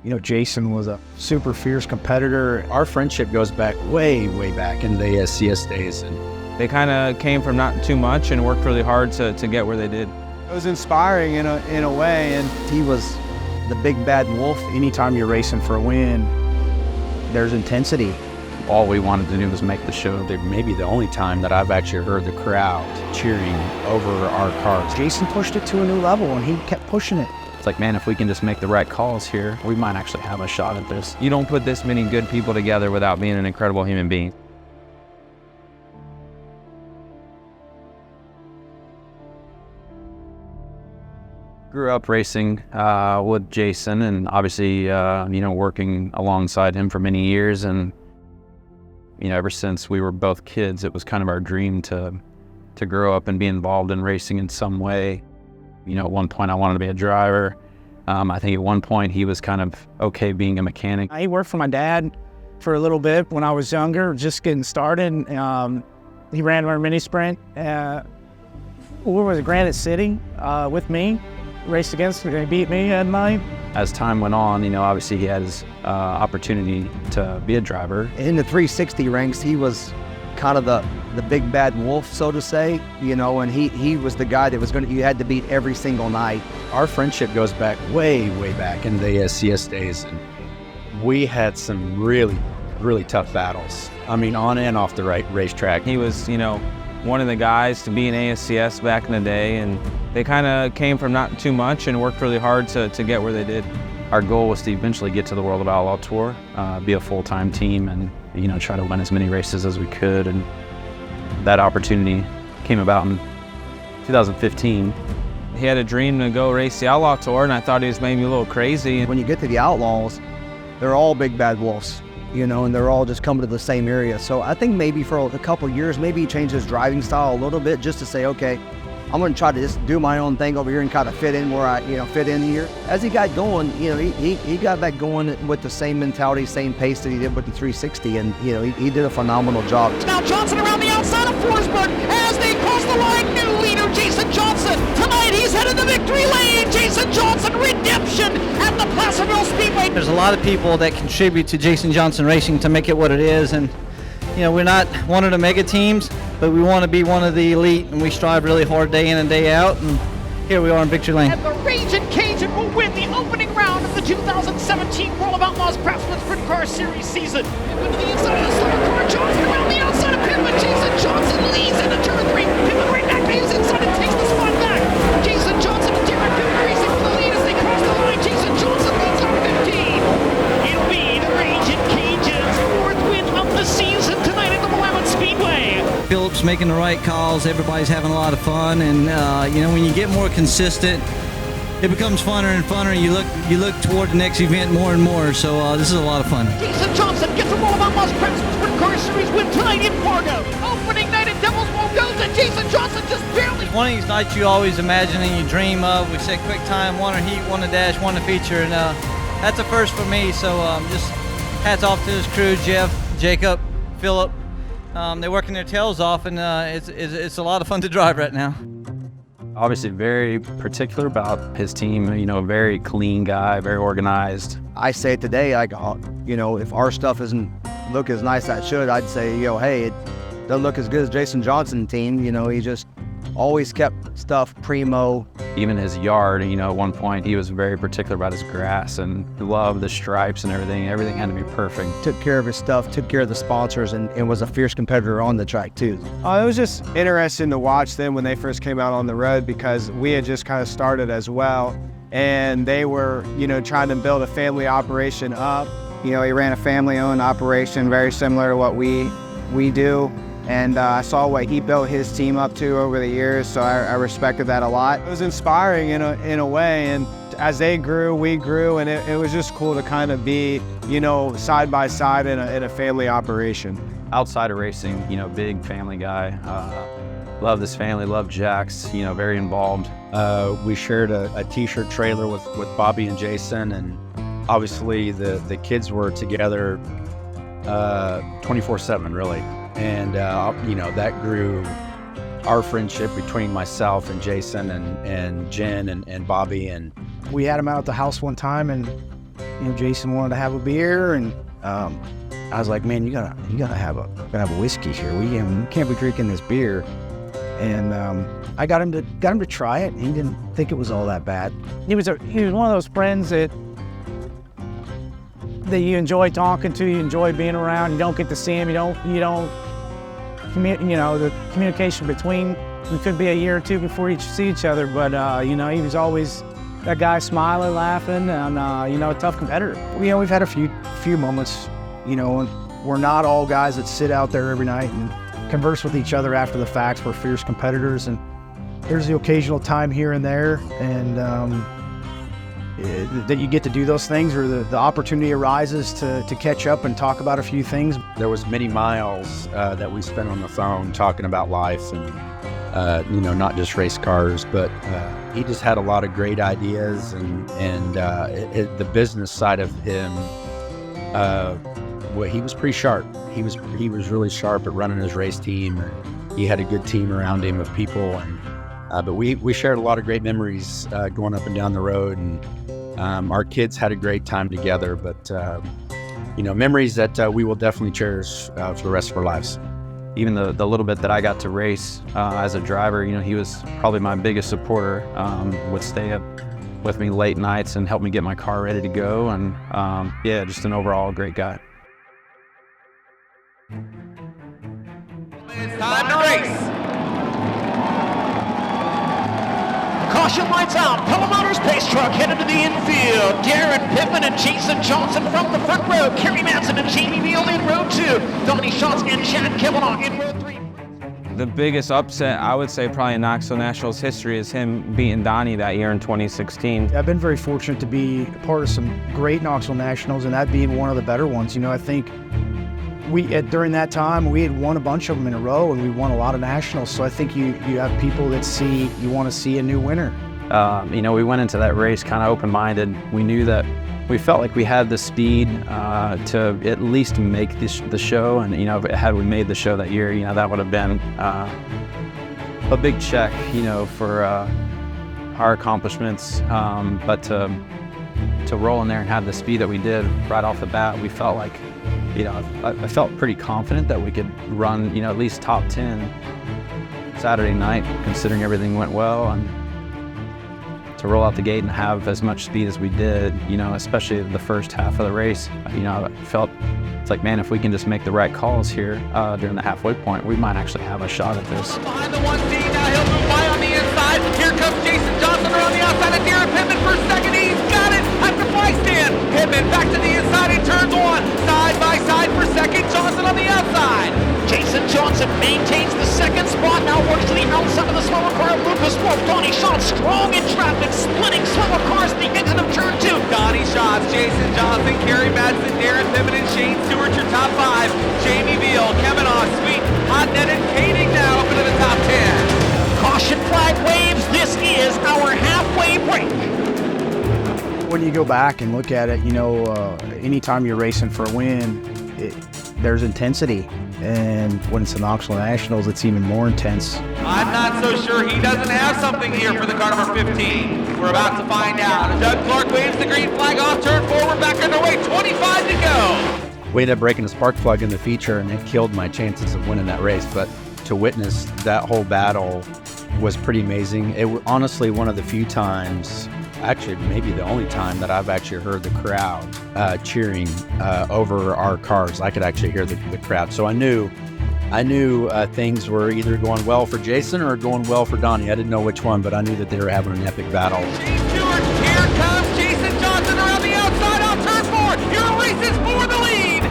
You know, Jason was a super fierce competitor. Our friendship goes back way back in the ASCS days. And they kind of came from not too much and worked really hard to get where they did. It was inspiring in a way, and he was the big bad wolf. Anytime you're racing for a win, there's intensity. All we wanted to do was make the show. Maybe the only time that I've actually heard the crowd cheering over our cars. Jason pushed it to a new level, and he kept pushing it. It's like, man, if we can just make the right calls here, we might actually have a shot at this. You don't put this many good people together without being an incredible human being. Grew up racing with Jason, and obviously, working alongside him for many years. And, ever since we were both kids, it was kind of our dream to grow up and be involved in racing in some way. At one point I wanted to be a driver. I think at one point he was kind of okay being a mechanic. He worked for my dad for a little bit when I was younger, just getting started. He ran our mini sprint. Where was it? Granite City with me. Raced against me, they beat me at night. As time went on, obviously he had his opportunity to be a driver. In the 360 ranks, he was kind of the big bad wolf, so to say, and he was the guy that you had to beat every single night. Our friendship goes back way back in the ASCS days, and we had some really tough battles. I mean, on and off the racetrack. He was, one of the guys to be in ASCS back in the day, and they kind of came from not too much and worked really hard to get where they did. Our goal was to eventually get to the World of Outlaw Tour, be a full-time team, and try to win as many races as we could. And that opportunity came about in 2015. He had a dream to go race the Outlaw Tour, and I thought he was maybe a little crazy. When you get to the Outlaws, they're all big bad wolves, and they're all just coming to the same area. So I think maybe for a couple of years, maybe he changed his driving style a little bit just to say, okay, I'm going to try to just do my own thing over here and kind of fit in where I, fit in here. As he got going, he got back going with the same mentality, same pace that he did with the 360, and he did a phenomenal job. Now Johnson around the outside of Forsberg as they cross the line. New leader Jason Johnson. Tonight he's headed the victory lane. Jason Johnson redemption at the Placerville Speedway. There's a lot of people that contribute to Jason Johnson Racing to make it what it is, and we're not one of the mega teams, but we want to be one of the elite, and we strive really hard day in and day out, and here we are in victory lane. And the Ragin Cajun will win the opening round of the 2017 World of Outlaws Craftsman Sprint Car Series season. Into the inside of the slot car, Johnson around the outside of Pittman. Jason Johnson leads into turn 3. Pittman right back to his inside and takes the spot back. Jason Johnson and Derek Duke racing for the lead as they cross the line. Jason Johnson leads on 15. It'll be the Ragin Cajun's 4th win of the season tonight at the Willamette Speedway. Phillips making the right calls, everybody's having a lot of fun, and when you get more consistent, it becomes funner and funner. You look toward the next event more and more, so this is a lot of fun. Jason Johnson gets the World of Outlaws Craftsman Sprint Car Series win tonight in Fargo. Opening night at Devil's Bowl goes to Jason Johnson, just barely. One of these nights you always imagine and you dream of. We said quick time, one a heat, one a dash, one a feature, and that's a first for me, so just hats off to this crew, Jeff, Jacob, Philip. They're working their tails off, and it's a lot of fun to drive right now. Obviously very particular about his team, a very clean guy, very organized. I say it today, if our stuff doesn't look as nice as it should, I'd say, hey, it doesn't look as good as Jason Johnson's team. He just always kept stuff primo. Even his yard, at one point he was very particular about his grass and loved the stripes and everything. Everything had to be perfect. Took care of his stuff, took care of the sponsors, and was a fierce competitor on the track too. It was just interesting to watch them when they first came out on the road, because we had just kind of started as well, and they were, trying to build a family operation up. He ran a family-owned operation, very similar to what we do. And I saw what he built his team up to over the years, so I respected that a lot. It was inspiring in a way, and as they grew, we grew, and it was just cool to kind of be, side by side in a family operation. Outside of racing, big family guy. Loved his family, loved Jax, very involved. We shared a t-shirt trailer with Bobby and Jason, and obviously the kids were together 24/7, really. And, that grew our friendship between myself and Jason and Jen and Bobby. And we had him out at the house one time, and Jason wanted to have a beer, and I was like, man, you gotta have a whiskey here. We can't be drinking this beer. And I got him to try it. And he didn't think it was all that bad. He was one of those friends that you enjoy talking to, you enjoy being around. You don't get to see him. The communication between, it could be a year or two before you see each other, but he was always that guy smiling, laughing, and a tough competitor. We've had a few moments, and we're not all guys that sit out there every night and converse with each other after the facts. We're fierce competitors, and there's the occasional time here and there, and that you get to do those things, or the opportunity arises to catch up and talk about a few things. There was many miles that we spent on the phone talking about life and not just race cars, but he just had a lot of great ideas, and the business side of him, he was pretty sharp. He was really sharp at running his race team. He had a good team around him of people, and but we shared a lot of great memories going up and down the road, and our kids had a great time together. But memories that we will definitely cherish for the rest of our lives. Even the little bit that I got to race as a driver, he was probably my biggest supporter. Would stay up with me late nights and help me get my car ready to go, and just an overall great guy. It's time to race. Caution lights out. Pelham Motors pace truck headed to the infield. Darren Pittman and Jason Johnson from the front row. Kerry Manson and Jamie Neal in row 2. Donnie Schatz and Chad Kavanaugh in row 3. The biggest upset, I would say, probably in Knoxville Nationals history is him beating Donnie that year in 2016. I've been very fortunate to be a part of some great Knoxville Nationals, and that being one of the better ones. I think during that time, we had won a bunch of them in a row, and we won a lot of nationals. So I think you have people that you want to see a new winner. We went into that race kind of open-minded. We knew that we felt like we had the speed to at least make the show. And, had we made the show that year, that would have been a big check, for our accomplishments. But to roll in there and have the speed that we did right off the bat, we felt like, I felt pretty confident that we could run, at least top 10 Saturday night, considering everything went well. And to roll out the gate and have as much speed as we did, especially the first half of the race, I felt it's like, man, if we can just make the right calls here during the halfway point, we might actually have a shot at this. Behind the 1C, now he'll move by on the inside. Here comes Jason Johnson around the outside of Darren Pittman for second. He's got it at the fly stand. Pittman back to the inside in turn 1. Side by side for second. Johnson on the outside. Jason Johnson maintains the second spot. Now works to the outside of the slower car of Lucas Wolf. Donnie Schatz strong in traffic, splitting slower cars at the exit of turn 2. Donnie Schatz, Jason Johnson, Kerry Madsen, Darren Pittman, and Shane Stewart, your top 5. Jamie Veal, Kavanaugh, Sweet, Hotnet, and Kading now up into the top 10. Caution flag waves. This is our halfway break. When you go back and look at it, anytime you're racing for a win, there's intensity. And when it's the Knoxville Nationals, it's even more intense. I'm not so sure he doesn't have something here for the car number 15. We're about to find out. Doug Clark waves the green flag off, turn forward, back underway, 25 to go. We ended up breaking a spark plug in the feature, and it killed my chances of winning that race. But to witness that whole battle was pretty amazing. It was honestly one of the few times, actually maybe the only time, that I've actually heard the crowd cheering over our cars. I could actually hear the crowd. So I knew things were either going well for Jason or going well for Donnie. I didn't know which one, but I knew that they were having an epic battle. Shane Stewart, here comes Jason Johnson around the outside on turn 4. Your race is for the lead.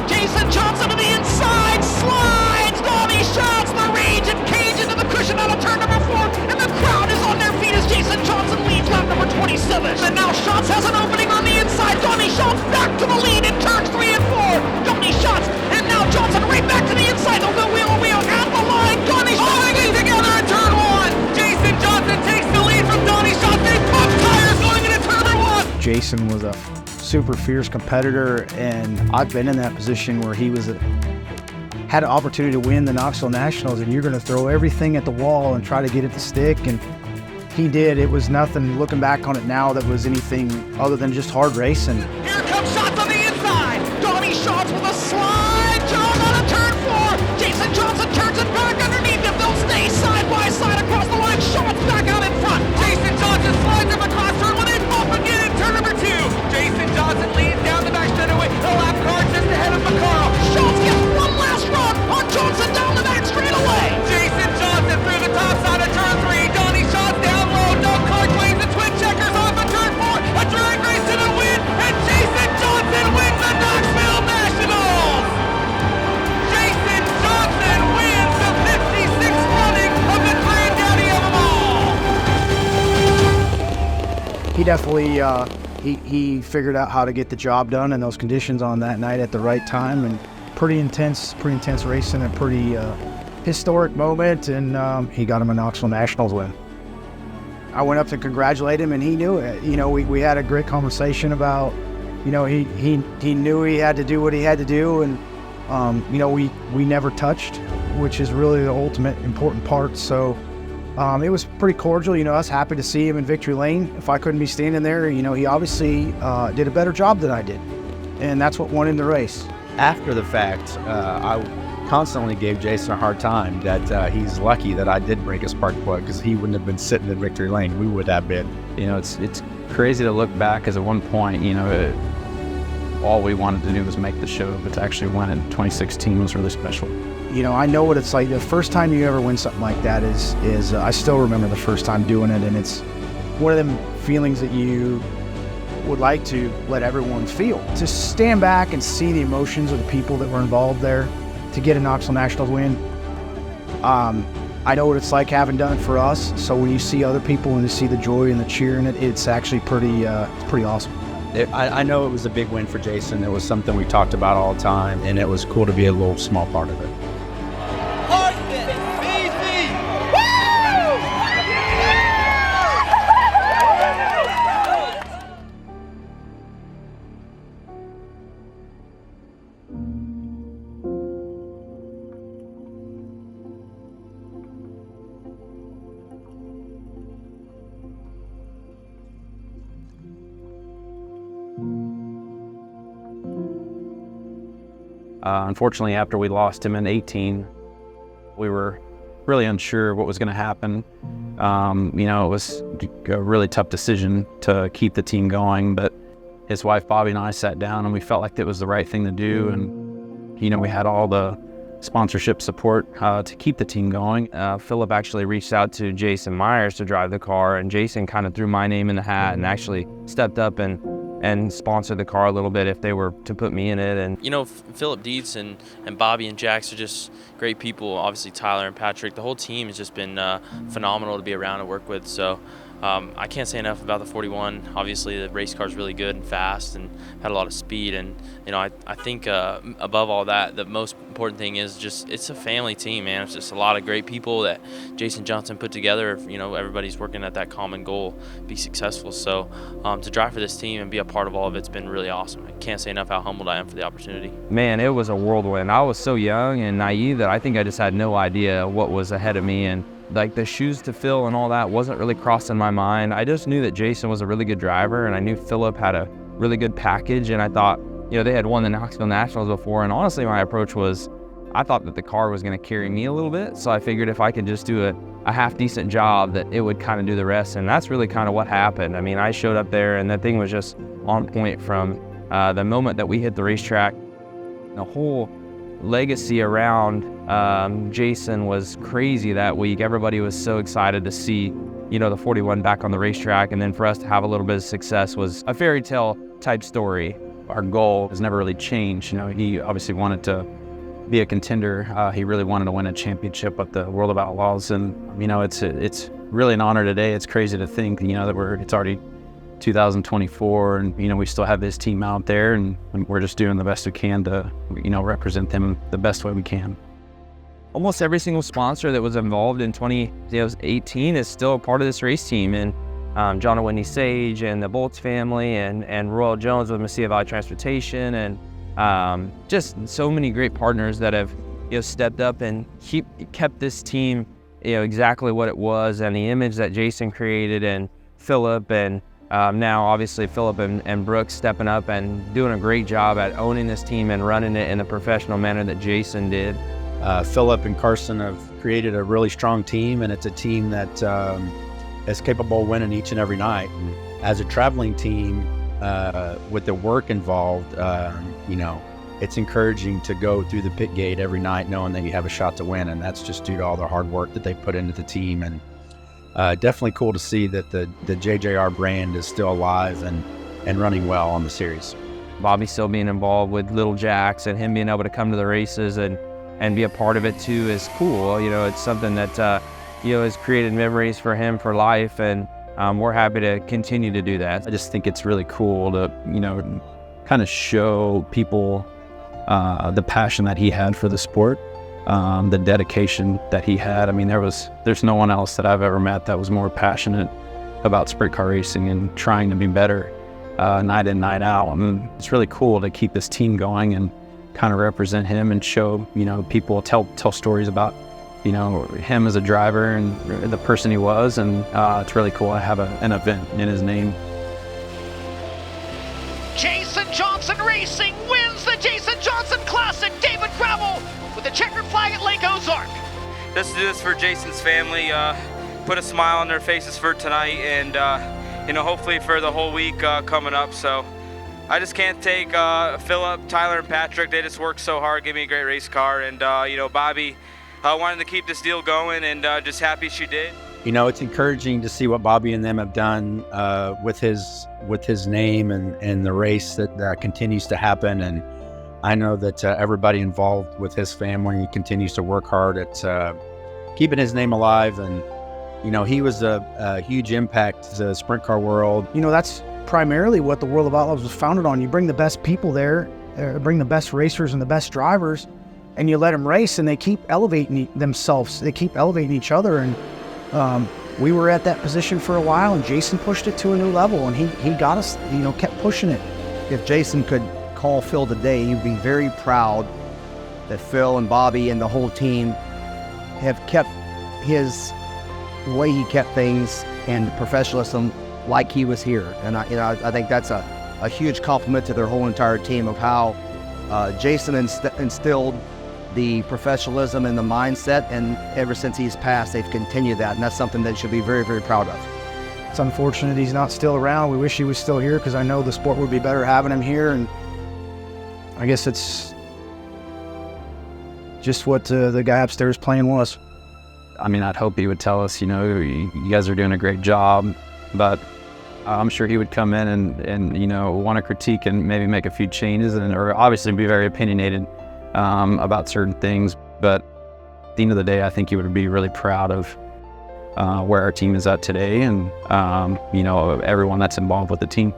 Jason Johnson to the inside, slides. Donnie Schatz, the rage and cage into the cushion out of turn number 4, and the crowd is on their feet as Jason Johnson leads lap number 27. And now Schatz has an opening on the inside. Donnie Schatz back to the lead in turns 3 and 4. Donnie Schatz, and now Johnson right back to the inside. They'll go wheel to wheel at the line. Donnie Schatz getting together in turn 1. Jason Johnson takes the lead from Donnie Schatz. They pump tires going into turn 1. Jason was a super fierce competitor, and I've been in that position where he had an opportunity to win the Knoxville Nationals, and you're going to throw everything at the wall and try to get it to stick. And he did, it was nothing, looking back on it now, that was anything other than just hard racing. Here comes shots on the inside. Donnie Shots with a slide. John on a turn 4. Jason Johnson turns it back underneath him. They'll stay side by side across the line. Shots back out in front. Jason Johnson slides him across turn 1. They bump again in turn number 2. Jason Johnson leads down the back straightaway. The lap car just ahead of McCarl. Schultz gets one last run on Johnson down the back straightaway. Jason Johnson through the top side of turn 3. Donnie Shots down low. Doug Clark lays the twin checkers off of turn 4. A drag race to the win. And Jason Johnson wins the Knoxville Nationals. Jason Johnson wins the 56th running of the granddaddy of them all. He definitely, he figured out how to get the job done in those conditions on that night at the right time, and pretty intense racing, a pretty historic moment, and he got him a Knoxville Nationals win. I went up to congratulate him, and he knew it. You know, we had a great conversation about, you know, he knew he had to do what he had to do, and you know, we never touched, which is really the ultimate important part. So it was pretty cordial. You know, I was happy to see him in victory lane. If I couldn't be standing there, you know, he obviously did a better job than I did, and that's what won him the race. After the fact, I constantly gave Jason a hard time that he's lucky that I did break a spark plug, because he wouldn't have been sitting in victory lane. We would have been. You know, it's crazy to look back, because at one point, you know, all we wanted to do was make the show, but to actually win in 2016 was really special. You know, I know what it's like. The first time you ever win something like that is I still remember the first time doing it, and it's one of them feelings that you would like to let everyone feel. To stand back and see the emotions of the people that were involved there, to get a Knoxville Nationals win. I know what it's like having done it for us, so when you see other people and you see the joy and the cheer in it, it's actually pretty awesome. I know it was a big win for Jason. It was something we talked about all the time, and it was cool to be a little small part of it. Unfortunately, after we lost him in 18, we were really unsure what was going to happen. You know, it was a really tough decision to keep the team going, but his wife Bobby and I sat down and we felt like it was the right thing to do. And, you know, we had all the sponsorship support to keep the team going. Philip actually reached out to Jason Myers to drive the car, and Jason kind of threw my name in the hat and actually stepped up and sponsored the car a little bit if they were to put me in it. And you know, Philip Dietz and Bobby and Jax are just great people. Obviously Tyler and Patrick, the whole team has just been phenomenal to be around and work with. So I can't say enough about the 41. Obviously the race car is really good and fast and had a lot of speed, and you know, I think above all that, the most important thing is just it's a family team, man. It's just a lot of great people that Jason Johnson put together. You know, everybody's working at that common goal, be successful. So to drive for this team and be a part of all of it's been really awesome. I can't say enough how humbled I am for the opportunity. Man, it was a whirlwind. I was so young and naive that I think I just had no idea what was ahead of me, and like the shoes to fill and all that wasn't really crossing my mind. I just knew that Jason was a really good driver, and I knew Philip had a really good package, and I thought, you know, they had won the Knoxville Nationals before, and honestly my approach was I thought that the car was going to carry me a little bit, so I figured if I could just do a half decent job that it would kind of do the rest, and that's really kind of what happened. I mean, I showed up there and that thing was just on point from the moment that we hit the racetrack. The whole legacy around Jason was crazy that week. Everybody was so excited to see, you know, the 41 back on the racetrack, and then for us to have a little bit of success was a fairy tale type story. Our goal has never really changed. You know, he obviously wanted to be a contender. He really wanted to win a championship at the World of Outlaws, and you know, it's really an honor today. It's crazy to think, you know, that it's already 2024, and you know, we still have this team out there, and we're just doing the best we can to, you know, represent them the best way we can. Almost every single sponsor that was involved in 2018 is still a part of this race team, and John and Wendy Sage and the Bolts family and Royal Jones with Mesilla Valley Transportation, and just so many great partners that have, you know, stepped up and kept this team exactly what it was and the image that Jason created, and Philip, and now obviously Philip and Brooks stepping up and doing a great job at owning this team and running it in the professional manner that Jason did. Philip and Carson have created a really strong team, and it's a team that is capable of winning each and every night. And as a traveling team, with the work involved, it's encouraging to go through the pit gate every night knowing that you have a shot to win, and that's just due to all the hard work that they put into the team. And definitely cool to see that the JJR brand is still alive and running well on the series. Bobby still being involved with Little Jacks and him being able to come to the races and be a part of it too is cool. It's something that has created memories for him for life, and we're happy to continue to do that. I just think it's really cool to kind of show people the passion that he had for the sport, the dedication that he had. I mean, there's no one else that I've ever met that was more passionate about sprint car racing and trying to be better night in, night out. I mean, it's really cool to keep this team going and kind of represent him and show, people, tell stories about, him as a driver and the person he was. And it's really cool to have an event in his name. Jason Johnson Racing wins the Jason Johnson Classic. David Gravel with the checkered flag at Lake Ozark. Let's do this for Jason's family, put a smile on their faces for tonight, and hopefully for the whole week coming up. So I just can't take Philip, Tyler, and Patrick. They just worked so hard, gave me a great race car, and Bobby wanted to keep this deal going, and just happy she did. It's encouraging to see what Bobby and them have done with his name and the race that continues to happen. And I know that everybody involved with his family continues to work hard at keeping his name alive. And, he was a huge impact to the sprint car world. That's primarily what the World of Outlaws was founded on. You bring the best people there, bring the best racers and the best drivers, and you let them race, and they keep elevating themselves. They keep elevating each other. And we were at that position for a while, and Jason pushed it to a new level, and he got us, kept pushing it. If Jason could call Phil today, he'd be very proud that Phil and Bobby and the whole team have kept his way he kept things and professionalism like he was here. And I think that's a huge compliment to their whole entire team of how Jason instilled the professionalism and the mindset, and ever since he's passed, they've continued that, and that's something they should be very, very proud of. It's unfortunate he's not still around. We wish he was still here, because I know the sport would be better having him here, and I guess it's just what the guy upstairs playing was. I mean, I'd hope he would tell us, you guys are doing a great job, but I'm sure he would come in and want to critique and maybe make a few changes, or obviously be very opinionated about certain things. But at the end of the day, I think he would be really proud of where our team is at today, and everyone that's involved with the team.